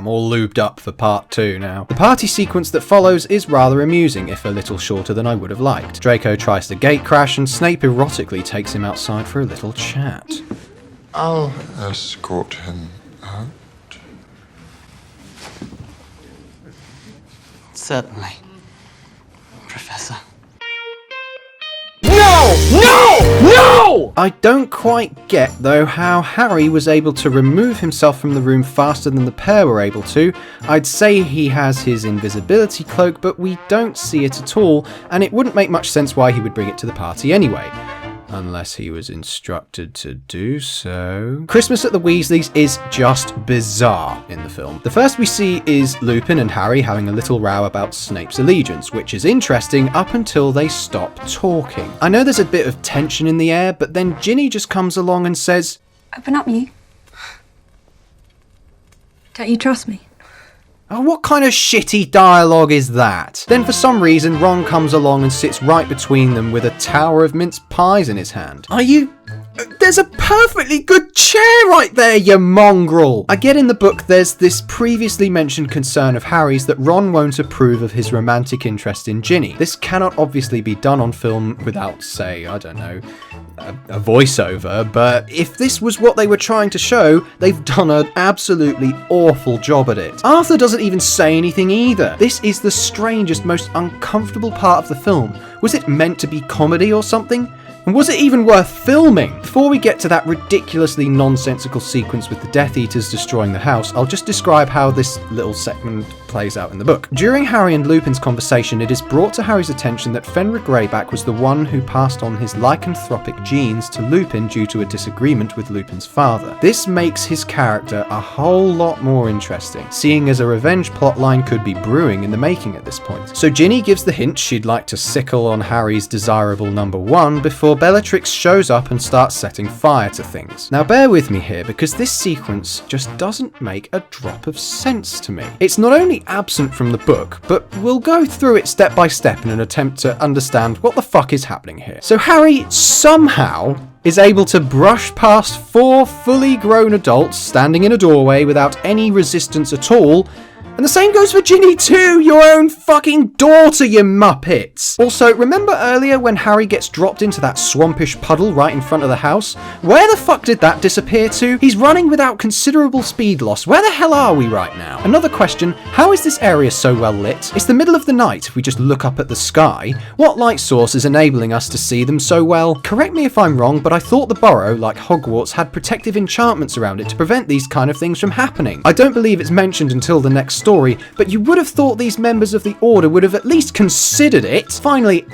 I'm all lubed up for part 2 now. The party sequence that follows is rather amusing, if a little shorter than I would have liked. Draco tries to gate crash and Snape erotically takes him outside for a little chat. I'll escort him out. Certainly, Professor. No! I don't quite get, though, how Harry was able to remove himself from the room faster than the pair were able to. I'd say he has his invisibility cloak, but we don't see it at all, and it wouldn't make much sense why he would bring it to the party anyway. Unless he was instructed to do so. Christmas at the Weasleys is just bizarre in the film. The first we see is Lupin and Harry having a little row about Snape's allegiance, which is interesting up until they stop talking. I know there's a bit of tension in the air, but then Ginny just comes along and says, "Open up, you. Don't you trust me?" Oh, what kind of shitty dialogue is that? Then for some reason, Ron comes along and sits right between them with a tower of mince pies in his hand. Are you... There's a perfectly good chair right there, you mongrel! I get in the book there's this previously mentioned concern of Harry's that Ron won't approve of his romantic interest in Ginny. This cannot obviously be done on film without, say, I don't know, a voiceover, but if this was what they were trying to show, they've done an absolutely awful job at it. Arthur doesn't even say anything either. This is the strangest, most uncomfortable part of the film. Was it meant to be comedy or something? And was it even worth filming? Before we get to that ridiculously nonsensical sequence with the Death Eaters destroying the house, I'll just describe how this little segment plays out in the book. During Harry and Lupin's conversation, it is brought to Harry's attention that Fenrir Greyback was the one who passed on his lycanthropic genes to Lupin due to a disagreement with Lupin's father. This makes his character a whole lot more interesting, seeing as a revenge plotline could be brewing in the making at this point. So Ginny gives the hint she'd like to sickle on Harry's desirable number 1 before Bellatrix shows up and starts setting fire to things. Now bear with me here, because this sequence just doesn't make a drop of sense to me. It's not only absent from the book, but we'll go through it step by step in an attempt to understand what the fuck is happening here. So Harry somehow is able to brush past 4 fully grown adults standing in a doorway without any resistance at all. And the same goes for Ginny too, your own fucking daughter, you muppets! Also, remember earlier when Harry gets dropped into that swampish puddle right in front of the house? Where the fuck did that disappear to? He's running without considerable speed loss. Where the hell are we right now? Another question, how is this area so well lit? It's the middle of the night if we just look up at the sky. What light source is enabling us to see them so well? Correct me if I'm wrong, but I thought the Burrow, like Hogwarts, had protective enchantments around it to prevent these kind of things from happening. I don't believe it's mentioned until the next story, but you would have thought these members of the Order would have at least considered it. Finally,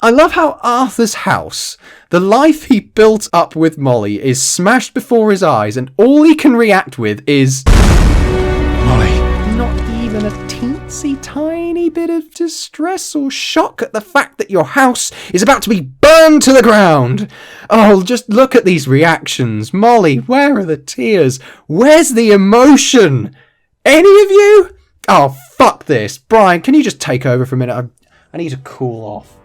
I love how Arthur's house, the life he built up with Molly, is smashed before his eyes, and all he can react with is... Molly. Not even a teensy tiny bit of distress or shock at the fact that your house is about to be burned to the ground. Oh, just look at these reactions. Molly, where are the tears? Where's the emotion? Any of you? Oh, fuck this. Brian, can you just take over for a minute? I need to cool off.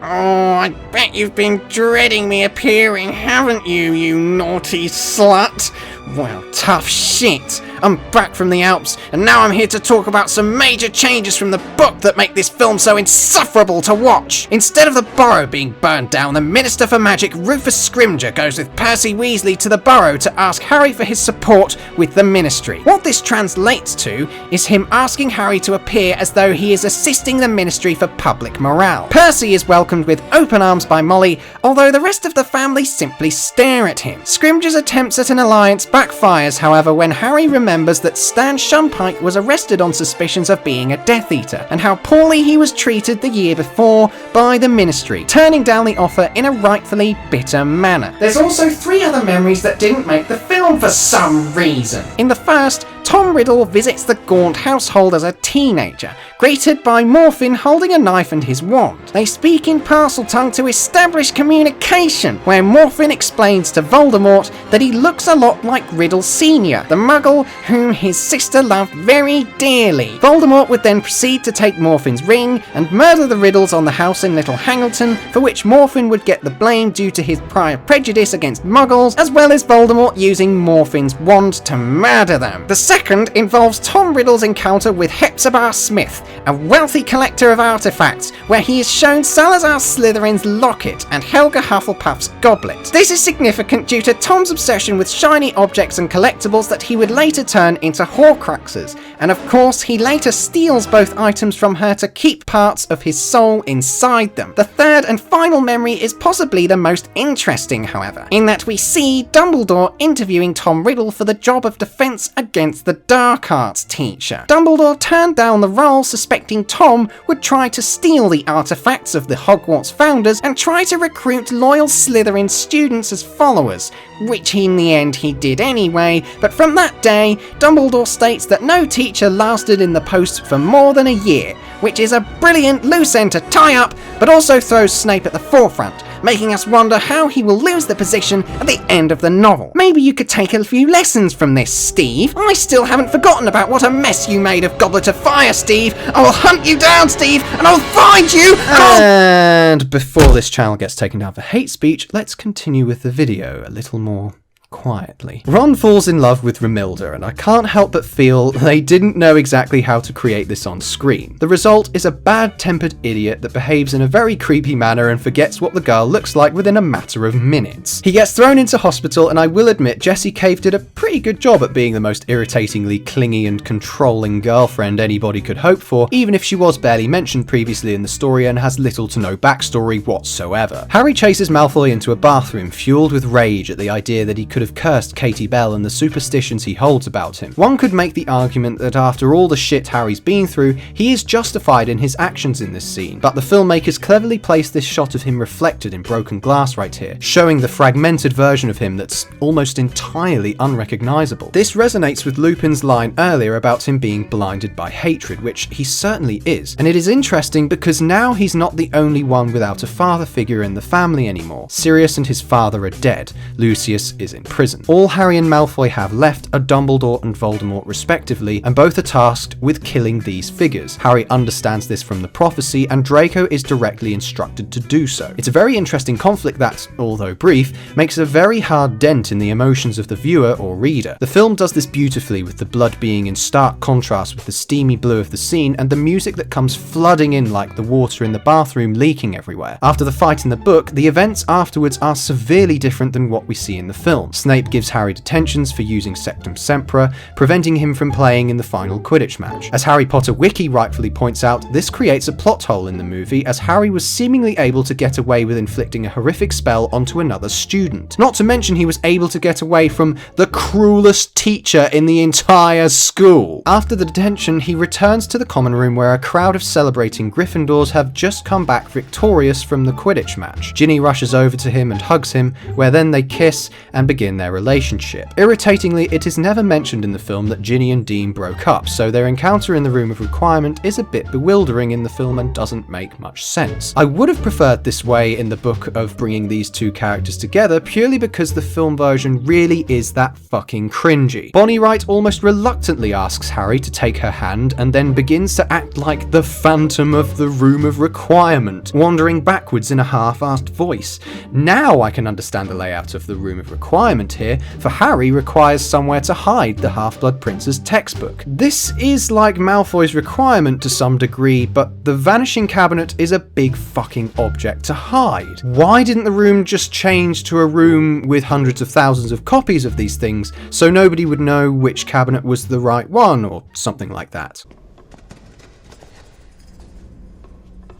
Oh, I bet you've been dreading me appearing, haven't you, you naughty slut? Well, tough shit. I'm back from the Alps, and now I'm here to talk about some major changes from the book that make this film so insufferable to watch. Instead of the Burrow being burned down, the Minister for Magic, Rufus Scrimgeour, goes with Percy Weasley to the Burrow to ask Harry for his support with the Ministry. What this translates to is him asking Harry to appear as though he is assisting the Ministry for public morale. Percy is welcomed with open arms by Molly, although the rest of the family simply stare at him. Scrimgeour's attempts at an alliance backfires, however, when Harry remembers that Stan Shumpike was arrested on suspicions of being a Death Eater, and how poorly he was treated the year before by the Ministry, turning down the offer in a rightfully bitter manner. There's also 3 other memories that didn't make the film for some reason. In the first, Tom Riddle visits the Gaunt household as a teenager, greeted by Morphin holding a knife and his wand. They speak in Parseltongue to establish communication, where Morphin explains to Voldemort that he looks a lot like Riddle Sr., the muggle whom his sister loved very dearly. Voldemort would then proceed to take Morphin's ring and murder the Riddles on the house in Little Hangleton, for which Morphin would get the blame due to his prior prejudice against muggles, as well as Voldemort using Morphin's wand to murder them. The second involves Tom Riddle's encounter with Hepzibah Smith, a wealthy collector of artifacts, where he is shown Salazar Slytherin's locket and Helga Hufflepuff's goblet. This is significant due to Tom's obsession with shiny objects and collectibles that he would later turn into Horcruxes, and of course he later steals both items from her to keep parts of his soul inside them. The third and final memory is possibly the most interesting, however, in that we see Dumbledore interviewing Tom Riddle for the job of defense against the dark arts teacher. Dumbledore turned down the role, suspecting Tom would try to steal the artifacts of the Hogwarts founders and try to recruit loyal Slytherin students as followers, which in the end he did anyway, but from that day, Dumbledore states that no teacher lasted in the post for more than a year, which is a brilliant loose end to tie up, but also throws Snape at the forefront, making us wonder how he will lose the position at the end of the novel. Maybe you could take a few lessons from this, Steve. I still haven't forgotten about what a mess you made of Goblet of Fire, Steve. I will hunt you down, Steve, and I'll find you! And before this channel gets taken down for hate speech, let's continue with the video a little more quietly. Ron falls in love with Romilda, and I can't help but feel they didn't know exactly how to create this on screen. The result is a bad-tempered idiot that behaves in a very creepy manner and forgets what the girl looks like within a matter of minutes. He gets thrown into hospital, and I will admit Jessie Cave did a pretty good job at being the most irritatingly clingy and controlling girlfriend anybody could hope for, even if she was barely mentioned previously in the story and has little to no backstory whatsoever. Harry chases Malfoy into a bathroom, fueled with rage at the idea that he could have cursed Katie Bell and the superstitions he holds about him. One could make the argument that after all the shit Harry's been through, he is justified in his actions in this scene, but the filmmakers cleverly placed this shot of him reflected in broken glass right here, showing the fragmented version of him that's almost entirely unrecognisable. This resonates with Lupin's line earlier about him being blinded by hatred, which he certainly is, and it is interesting because now he's not the only one without a father figure in the family anymore. Sirius and his father are dead, Lucius is in prison. All Harry and Malfoy have left are Dumbledore and Voldemort respectively, and both are tasked with killing these figures. Harry understands this from the prophecy, and Draco is directly instructed to do so. It's a very interesting conflict that, although brief, makes a very hard dent in the emotions of the viewer or reader. The film does this beautifully, with the blood being in stark contrast with the steamy blue of the scene and the music that comes flooding in like the water in the bathroom leaking everywhere. After the fight in the book, the events afterwards are severely different than what we see in the film. Snape gives Harry detentions for using Sectum Sempra, preventing him from playing in the final Quidditch match. As Harry Potter Wiki rightfully points out, this creates a plot hole in the movie, as Harry was seemingly able to get away with inflicting a horrific spell onto another student. Not to mention he was able to get away from the cruelest teacher in the entire school. After the detention, he returns to the common room where a crowd of celebrating Gryffindors have just come back victorious from the Quidditch match. Ginny rushes over to him and hugs him, where then they kiss and begin their relationship. Irritatingly, it is never mentioned in the film that Ginny and Dean broke up, so their encounter in the Room of Requirement is a bit bewildering in the film and doesn't make much sense. I would have preferred this way in the book of bringing these two characters together, purely because the film version really is that fucking cringy. Bonnie Wright almost reluctantly asks Harry to take her hand and then begins to act like the Phantom of the Room of Requirement, wandering backwards in a half-assed voice. Now I can understand the layout of the Room of Requirement here, for Harry requires somewhere to hide the Half-Blood Prince's textbook. This is like Malfoy's requirement to some degree, but the Vanishing Cabinet is a big fucking object to hide. Why didn't the room just change to a room with hundreds of thousands of copies of these things so nobody would know which cabinet was the right one, or something like that?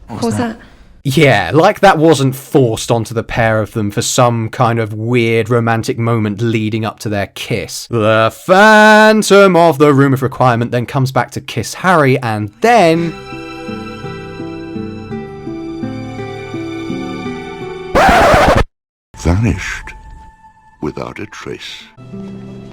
What was that? Yeah, like that wasn't forced onto the pair of them for some kind of weird romantic moment leading up to their kiss. The Phantom of the Room of Requirement then comes back to kiss Harry, and then... vanished without a trace.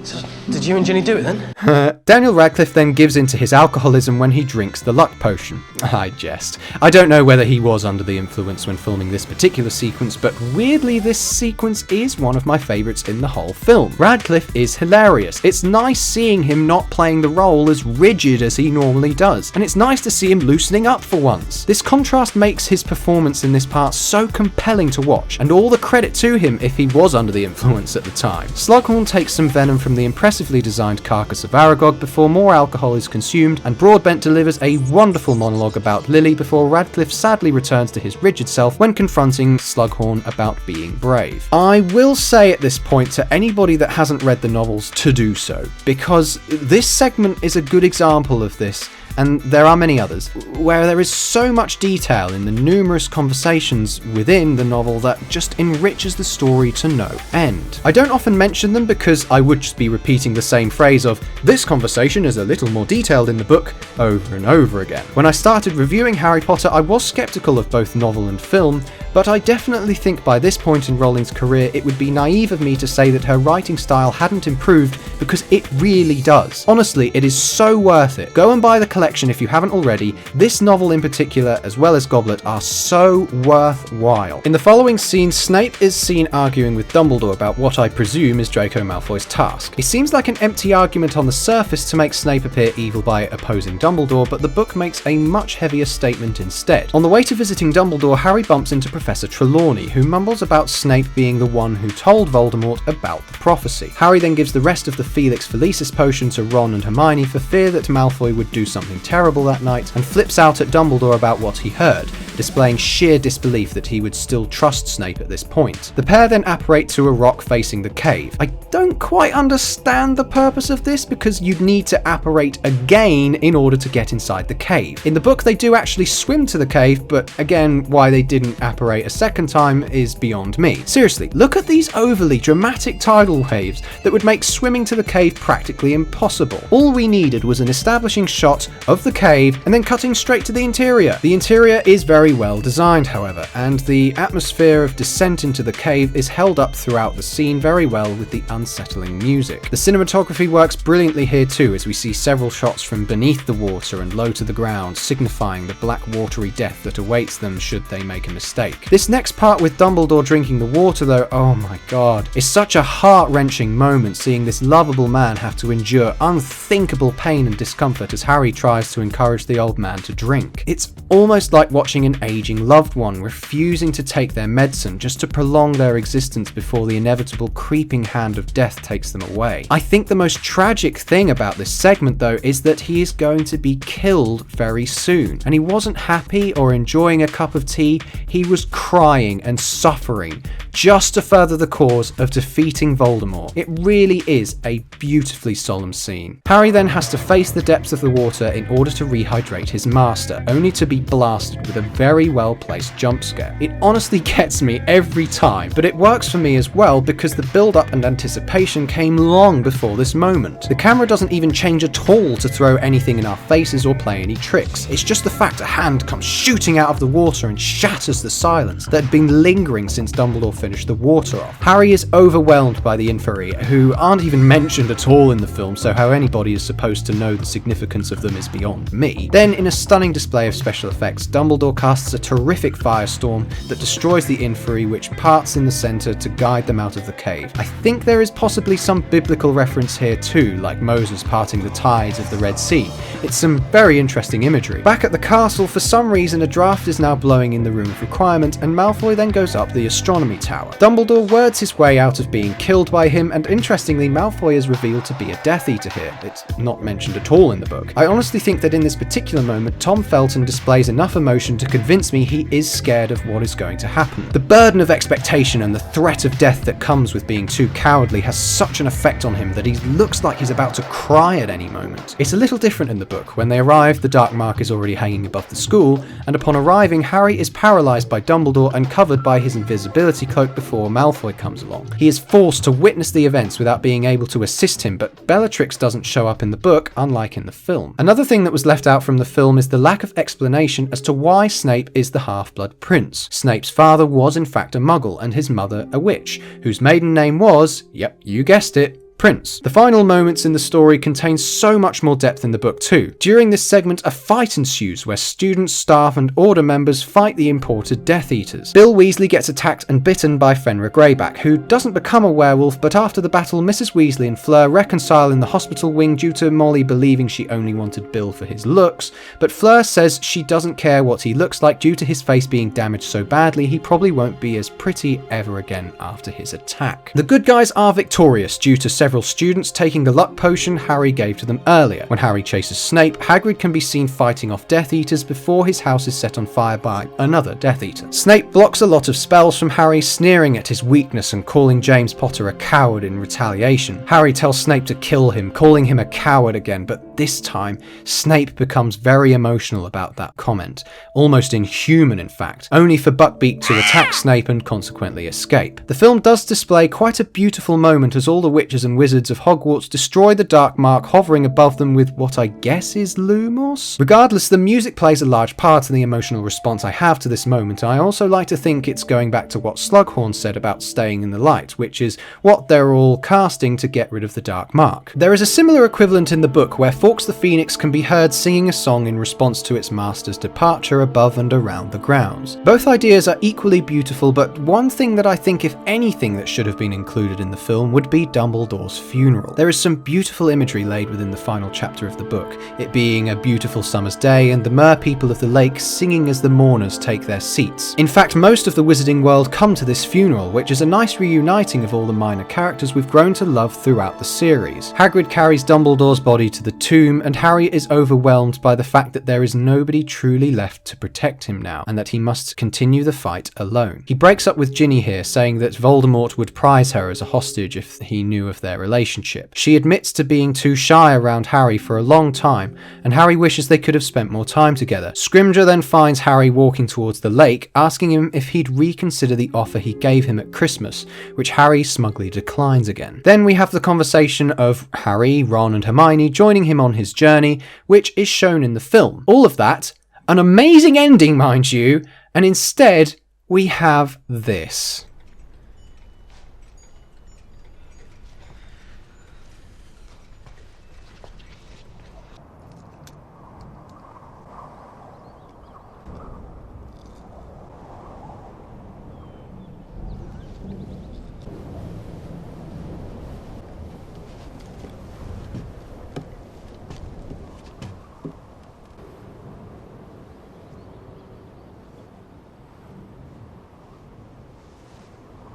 So, did you and Ginny do it then? Daniel Radcliffe then gives in to his alcoholism when he drinks the luck potion. I jest. I don't know whether he was under the influence when filming this particular sequence, but weirdly this sequence is one of my favourites in the whole film. Radcliffe is hilarious. It's nice seeing him not playing the role as rigid as he normally does, and it's nice to see him loosening up for once. This contrast makes his performance in this part so compelling to watch, and all the credit to him if he was under the influence at the time. Slughorn takes some venom from the impressively designed carcass of Aragog before more alcohol is consumed, and Broadbent delivers a wonderful monologue about Lily before Radcliffe sadly returns to his rigid self when confronting Slughorn about being brave. I will say at this point to anybody that hasn't read the novels to do so, because this segment is a good example of this. And there are many others, where there is so much detail in the numerous conversations within the novel that just enriches the story to no end. I don't often mention them because I would just be repeating the same phrase of, this conversation is a little more detailed in the book, over and over again. When I started reviewing Harry Potter, I was skeptical of both novel and film, but I definitely think by this point in Rowling's career it would be naive of me to say that her writing style hadn't improved, because it really does. Honestly, it is so worth it. Go and buy the collection if you haven't already. This novel in particular, as well as Goblet, are so worthwhile. In the following scene, Snape is seen arguing with Dumbledore about what I presume is Draco Malfoy's task. It seems like an empty argument on the surface to make Snape appear evil by opposing Dumbledore, but the book makes a much heavier statement instead. On the way to visiting Dumbledore, Harry bumps into Professor Trelawney, who mumbles about Snape being the one who told Voldemort about the prophecy. Harry then gives the rest of the Felix Felicis potion to Ron and Hermione for fear that Malfoy would do something terrible that night, and flips out at Dumbledore about what he heard, displaying sheer disbelief that he would still trust Snape at this point. The pair then apparate to a rock facing the cave. I don't quite understand the purpose of this, because you'd need to apparate again in order to get inside the cave. In the book they do actually swim to the cave, but again, why they didn't apparate a second time is beyond me. Seriously, look at these overly dramatic tidal waves that would make swimming to the cave practically impossible. All we needed was an establishing shot of the cave and then cutting straight to the interior. The interior is very well designed, however, and the atmosphere of descent into the cave is held up throughout the scene very well with the unsettling music. The cinematography works brilliantly here too, as we see several shots from beneath the water and low to the ground, signifying the black watery death that awaits them should they make a mistake. This next part with Dumbledore drinking the water though, oh my god, is such a heart-wrenching moment, seeing this lovable man have to endure unthinkable pain and discomfort as Harry tries to encourage the old man to drink. It's almost like watching an aging loved one refusing to take their medicine just to prolong their existence before the inevitable creeping hand of death takes them away. I think the most tragic thing about this segment though is that he is going to be killed very soon, and he wasn't happy or enjoying a cup of tea, he was crying and suffering just to further the cause of defeating Voldemort. It really is a beautifully solemn scene. Harry then has to face the depths of the water in order to rehydrate his master, only to be blasted with a very well placed jump scare. It honestly gets me every time, but it works for me as well because the build up and anticipation came long before this moment. The camera doesn't even change at all to throw anything in our faces or play any tricks. It's just the fact a hand comes shooting out of the water and shatters the silence that had been lingering since Dumbledore finished the water off. Harry is overwhelmed by the Inferi, who aren't even mentioned at all in the film, so how anybody is supposed to know the significance of them is beyond me. Then, in a stunning display of special effects, Dumbledore casts a terrific firestorm that destroys the Inferi, which parts in the centre to guide them out of the cave. I think there is possibly some biblical reference here too, like Moses parting the tides of the Red Sea. It's some very interesting imagery. Back at the castle, for some reason a draft is now blowing in the room of requirement, and Malfoy then goes up the astronomy tower. Dumbledore words his way out of being killed by him, and interestingly, Malfoy is revealed to be a Death Eater here. It's not mentioned at all in the book. I honestly think that in this particular moment, Tom Felton displays enough emotion to convince me he is scared of what is going to happen. The burden of expectation and the threat of death that comes with being too cowardly has such an effect on him that he looks like he's about to cry at any moment. It's a little different in the book. When they arrive, the Dark Mark is already hanging above the school, and upon arriving, Harry is paralysed by Dumbledore and covered by his invisibility cloak before Malfoy comes along. He is forced to witness the events without being able to assist him, but Bellatrix doesn't show up in the book, unlike in the film. Another thing that was left out from the film is the lack of explanation as to why Snape is the Half-Blood Prince. Snape's father was in fact a Muggle and his mother a witch, whose maiden name was, yep, you guessed it, Prince. The final moments in the story contain so much more depth in the book too. During this segment, a fight ensues where students, staff and Order members fight the imported Death Eaters. Bill Weasley gets attacked and bitten by Fenrir Greyback, who doesn't become a werewolf, but after the battle, Mrs. Weasley and Fleur reconcile in the hospital wing due to Molly believing she only wanted Bill for his looks, but Fleur says she doesn't care what he looks like due to his face being damaged so badly he probably won't be as pretty ever again after his attack. The good guys are victorious due to several students taking the luck potion Harry gave to them earlier. When Harry chases Snape, Hagrid can be seen fighting off Death Eaters before his house is set on fire by another Death Eater. Snape blocks a lot of spells from Harry, sneering at his weakness and calling James Potter a coward in retaliation. Harry tells Snape to kill him, calling him a coward again, but this time Snape becomes very emotional about that comment, almost inhuman in fact, only for Buckbeak to attack Snape and consequently escape. The film does display quite a beautiful moment as all the witches and wizards of Hogwarts destroy the dark mark hovering above them with what I guess is Lumos? Regardless, the music plays a large part in the emotional response I have to this moment. I also like to think it's going back to what Slughorn said about staying in the light, which is what they're all casting to get rid of the dark mark. There is a similar equivalent in the book where Fawkes the Phoenix can be heard singing a song in response to its master's departure above and around the grounds. Both ideas are equally beautiful, but one thing that I think, if anything, that should have been included in the film would be Dumbledore's funeral. There is some beautiful imagery laid within the final chapter of the book, it being a beautiful summer's day and the mer people of the lake singing as the mourners take their seats. In fact, most of the wizarding world come to this funeral, which is a nice reuniting of all the minor characters we've grown to love throughout the series. Hagrid carries Dumbledore's body to the tomb, and Harry is overwhelmed by the fact that there is nobody truly left to protect him now, and that he must continue the fight alone. He breaks up with Ginny here, saying that Voldemort would prize her as a hostage if he knew of their relationship. She admits to being too shy around Harry for a long time, and Harry wishes they could have spent more time together. Scrimgeour then finds Harry walking towards the lake, asking him if he'd reconsider the offer he gave him at Christmas, which Harry smugly declines again. Then we have the conversation of Harry, Ron and Hermione joining him on his journey, which is shown in the film. All of that, an amazing ending mind you, and instead we have this.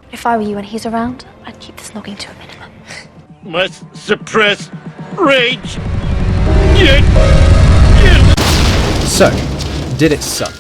If I were you and he's around, I'd keep this logging to a minimum. Must suppress rage. So, did it suck?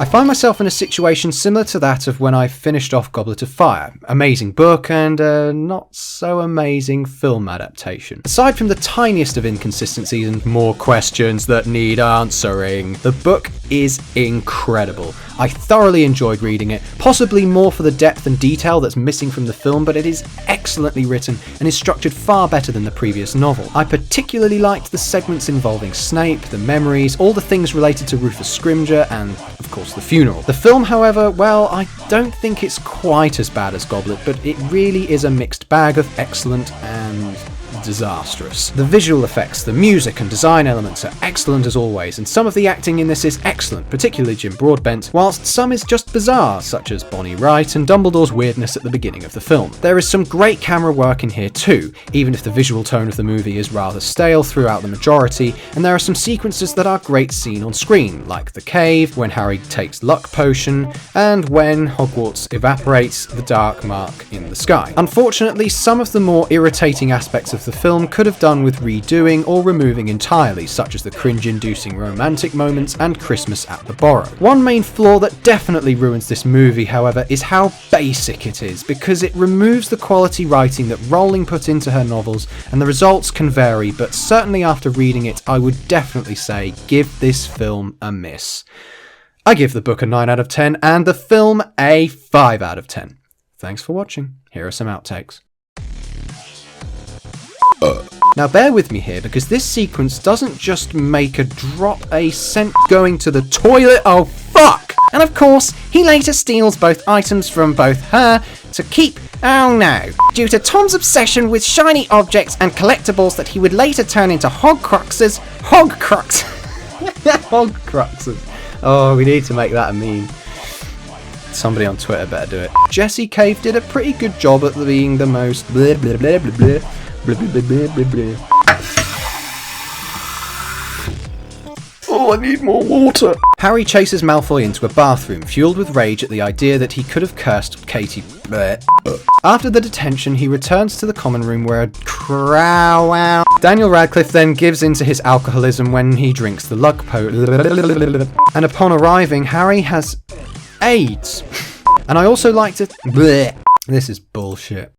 I find myself in a situation similar to that of when I finished off Goblet of Fire. Amazing book and a not so amazing film adaptation. Aside from the tiniest of inconsistencies and more questions that need answering, the book is incredible. I thoroughly enjoyed reading it, possibly more for the depth and detail that's missing from the film, but it is excellently written and is structured far better than the previous novel. I particularly liked the segments involving Snape, the memories, all the things related to Rufus Scrimgeour, and of course the funeral. The film, however, well, I don't think it's quite as bad as Goblet, but it really is a mixed bag of excellent and disastrous. The visual effects, the music and design elements are excellent as always, and some of the acting in this is excellent, particularly Jim Broadbent, whilst some is just bizarre, such as Bonnie Wright and Dumbledore's weirdness at the beginning of the film. There is some great camera work in here too, even if the visual tone of the movie is rather stale throughout the majority, and there are some sequences that are great seen on screen, like the cave, when Harry takes luck potion, and when Hogwarts evaporates the dark mark in the sky. Unfortunately, some of the more irritating aspects of the film could have done with redoing or removing entirely, such as the cringe-inducing romantic moments and Christmas at the Borrow. One main flaw that definitely ruins this movie, however, is how basic it is, because it removes the quality writing that Rowling put into her novels, and the results can vary, but certainly after reading it, I would definitely say give this film a miss. I give the book a 9 out of 10 and the film a 5 out of 10. Thanks for watching. Here are some outtakes. Now bear with me here, because this sequence doesn't just make a drop a cent going to the toilet, oh fuck! And of course, he later steals both items from both her to keep Oh no. Due to Tom's obsession with shiny objects and collectibles that he would later turn into Hogcruxes. Hogcruxes. Oh, we need to make that a meme. Somebody on Twitter better do it. Jessie Cave did a pretty good job at being the most blah blah blah blah blah blah blah blah blah blah. Oh, I need more water. Harry chases Malfoy into a bathroom, fueled with rage at the idea that he could have cursed Katie. After the detention, he returns to the common room where Daniel Radcliffe then gives in to his alcoholism when he drinks the lug and upon arriving, Harry has AIDS. And I also like to... This is bullshit.